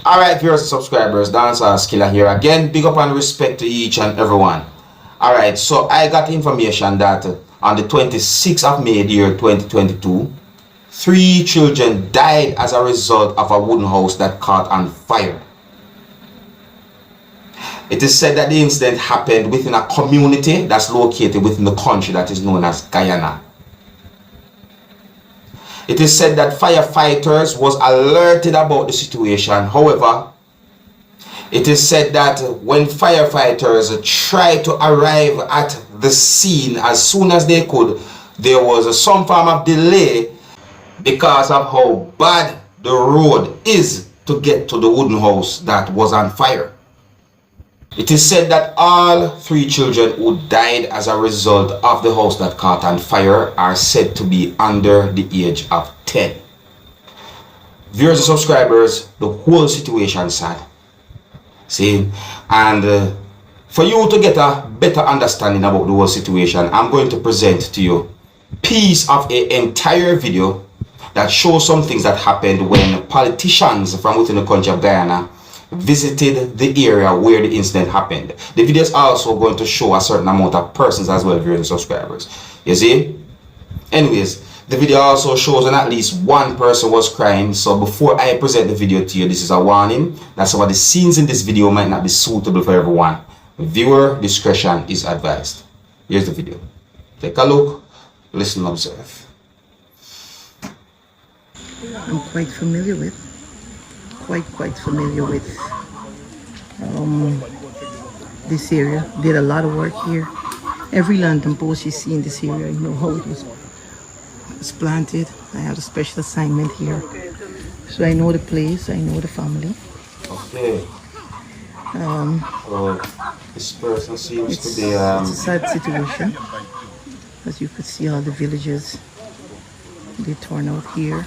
Alright, viewers and subscribers, Dancehall Skilla here again. Big up and respect to each and everyone. Alright, so I got information that on the 26th of May, the year 2022, 3 children died as a result of a wooden house that caught on fire. It is said that the incident happened within a community that's located within the country that is known as Guyana. It is said that firefighters was alerted about the situation. However, it is said that when firefighters tried to arrive at the scene as soon as they could, there was some form of delay because of how bad the road is to get to the wooden house that was on fire. It is said that all 3 children who died as a result of the house that caught on fire are said to be under the age of 10. Viewers and subscribers, the whole situation is sad. See, and for you to get a better understanding about the whole situation, I'm going to present to you a piece of an entire video that shows some things that happened when politicians from within the country of Guyana visited the area where the incident happened. The video is also going to show a certain amount of persons as well, viewers and subscribers. You see? Anyways, the video also shows when at least one person was crying. So before I present the video to you, this is a warning that some of the scenes in this video might not be suitable for everyone. Viewer discretion is advised. Here's the video. Take a look, listen, observe. I'm quite familiar with. Quite familiar with this area. Did a lot of work here. Every lantern post you see in this area, you know how it was planted. I had a special assignment here, so I know the place, I know the family. Okay. So this person seems to be it's a sad situation. As you could see, all the villages, they torn out here.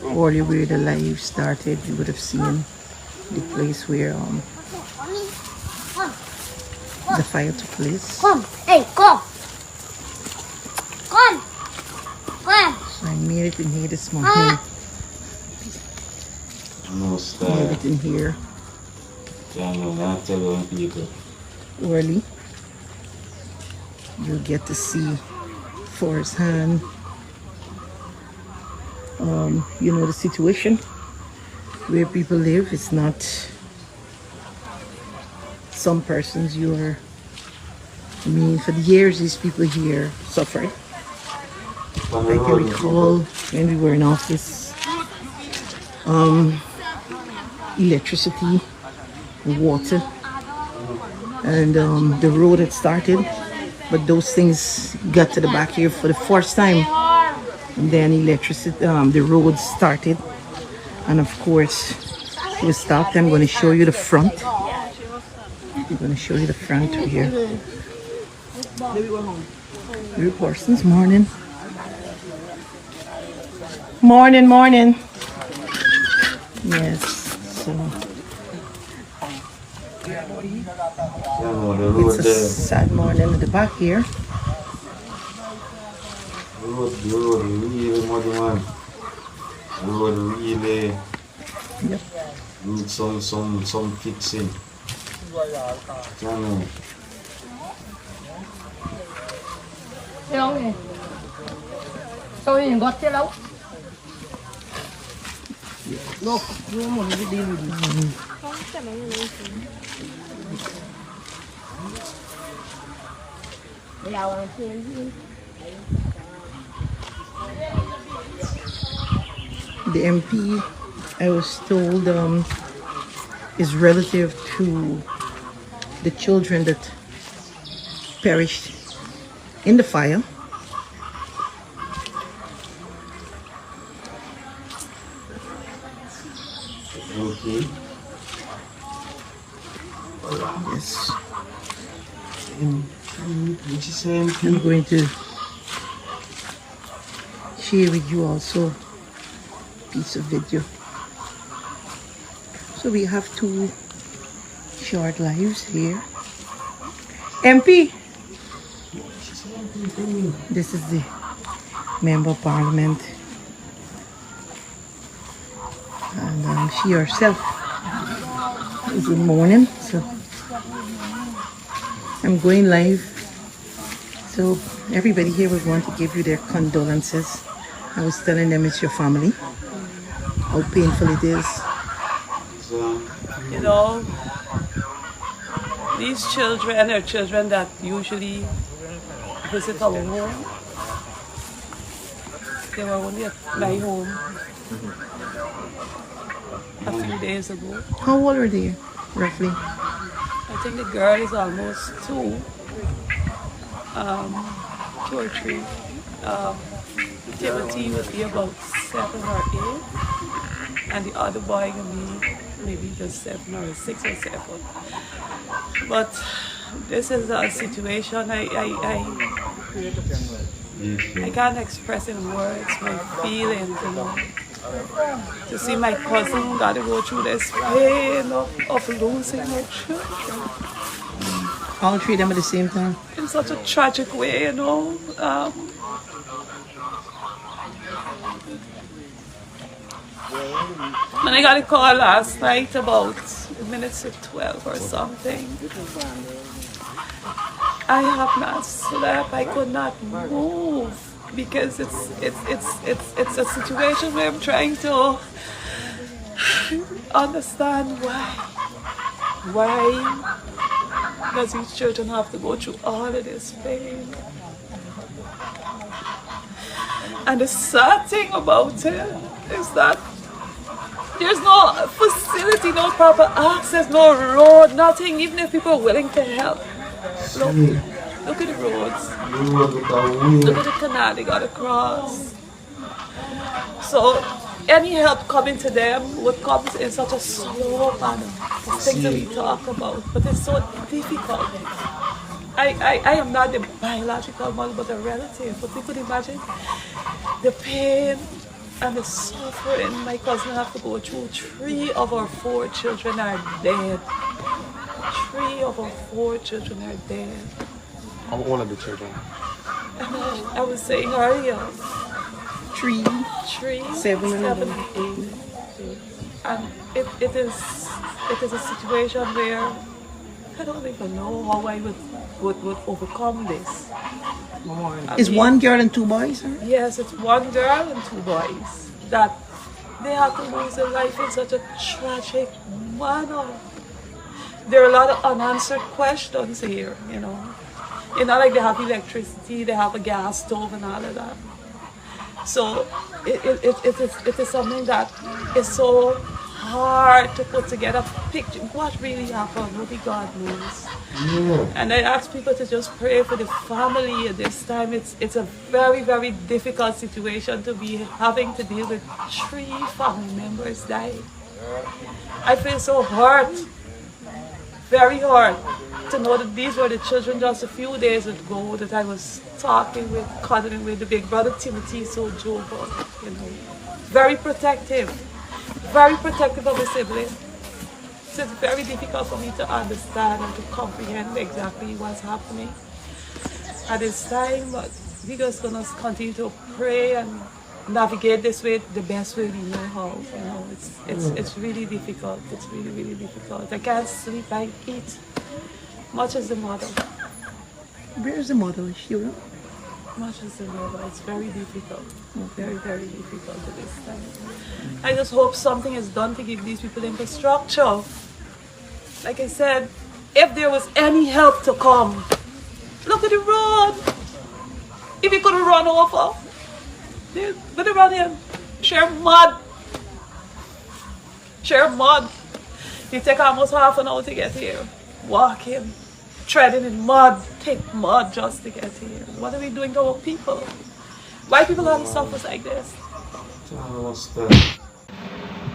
Or where the life started, you would have seen the place where the fire took place. Come, hey, come. Come. So I made it in here this morning. Made it in here early. You get to see firsthand. You know the situation where people live. It's not some persons I mean, for the years these people here suffered. I can recall when we were in office, electricity, water, and the road had started, but those things got to the back here for the first time. And then electricity, the road started, and of course we stopped. I'm going to show you the front. I'm going to show you the front here. 3 persons. Morning. Yes. So it's a sad morning at the back here. Road really muddy, man. Road really need some fixing. The MP, I was told, is relative to the children that perished in the fire. Okay. Yes. Which is MP? I'm going to share with you also piece of video. So we have 2 short lives here. MP, this is the Member of Parliament, and she herself Good morning. So I'm going live. So everybody here was going to give you their condolences. I was telling them it's your family, how painful it is. You know, these children are children that usually visit our home. They were only at my home a few days ago. How old are they, roughly? I think the girl is almost 2, 2 or 3. Timothy would be about 7 or 8, and the other boy can be maybe just 7 or 6 or 7. But this is a situation I can't express in words my feelings, you know. To see my cousin got to go through this pain of losing her children. All three of them at the same time? In such a tragic way, you know. When I got a call last night about minutes to 12 or something, I have not slept. I could not move because it's a situation where I'm trying to understand why does these children have to go through all of this pain. And the sad thing about it is that there's no facility, no proper access, no road, nothing, even if people are willing to help. Look at the roads. Look at the canal they got to cross. So any help coming to them would come in such a slow manner. The things that we talk about, but it's so difficult. I am not the biological mother, but a relative. But you could imagine the pain and the suffering my cousin have to go through. 3 of our 4 children are dead. 3 of our 4 children are dead. I'm one of the children. And I was saying earlier, 3, 7, and 8. And it is a situation where I don't even know how I would overcome this. Is one girl and 2 boys? Huh? Yes, it's 1 girl and 2 boys that they have to lose their life in such a tragic manner. There are a lot of unanswered questions here, you know. It's not like they have electricity, they have a gas stove and all of that. So it is something that is so hard to put together a picture. What really happened, only God knows. And I ask people to just pray for the family at this time. It's a very, very difficult situation to be having to deal with 3 family members dying. I feel so hurt, very hurt, to know that these were the children just a few days ago that I was talking with, cuddling with. The big brother Timothy, so jovial, you know, very protective of his sibling. So it's very difficult for me to understand and to comprehend exactly what's happening at this time, but we're just gonna continue to pray and navigate this way the best way we know how. You know, it's really difficult. It's really, really difficult. I can't sleep, I eat. Much as the mother. Where's the mother? Is she around? Much as the mother. It's very difficult. Very, very difficult at this time. I just hope something is done to give these people infrastructure. Like I said, if there was any help to come, look at the road. If you could have run over, but around here, share mud. Share mud. You take almost half an hour to get here. Walking, treading in mud, take mud just to get here. What are we doing to our people? Why people have to suffer like this?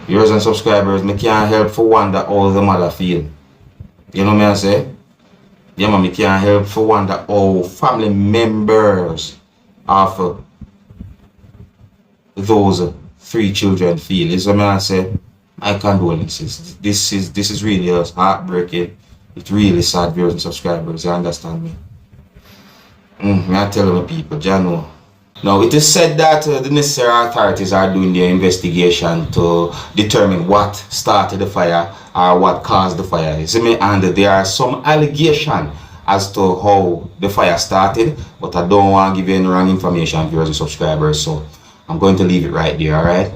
Viewers and subscribers, me can't help for wonder how the mother feel. You know me I say? Yeah, man, me can't help for wonder how family members of those 3 children feel. You know me I say? My condolences. This is really heartbreaking. It's really sad, viewers and subscribers. You understand me? I tell my people, you know. Now, it is said that the necessary authorities are doing their investigation to determine what started the fire or what caused the fire. You see me? And there are some allegations as to how the fire started, but I don't want to give you any wrong information, viewers and subscribers, so I'm going to leave it right there. Alright,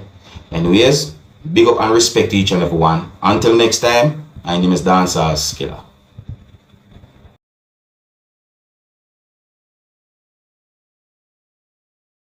anyways, big up and respect each and every one. Until next time, my name is Dancehall Skilla.